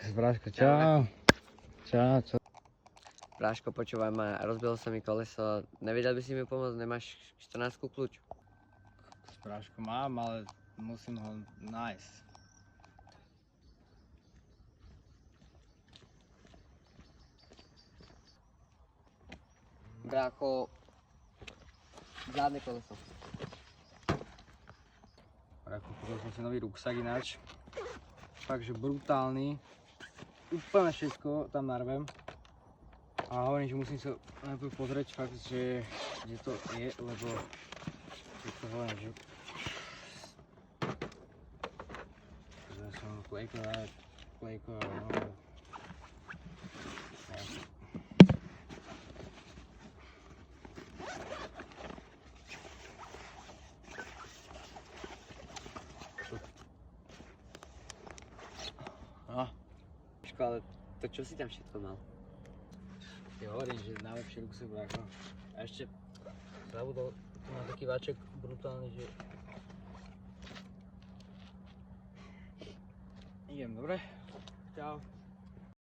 Bráško, čau. Čau, čo? Bráško, počúvaj ma, rozbilo sa mi koleso, nevedel by si mi pomôcť, nemáš 14 kľúč? Bráško mám, ale musím ho nájsť. Brácho, žiadne koleso. Brácho, kúpil som si nový ruksak ináč. Fakt, že brutálny. Úplne všetko tam narvem. A hovorím, že musím sa najprv pozrieť fakt, že kde to je, lebo keď to hovorím, že som klejko dať, klejko a no. No. Ale to čo si tam všetko mal? Ja hovorím, že najlepšie ruksy brácho. A ešte zabudol, tu mám taký váček brutálny, že... Idem, dobre? Čau.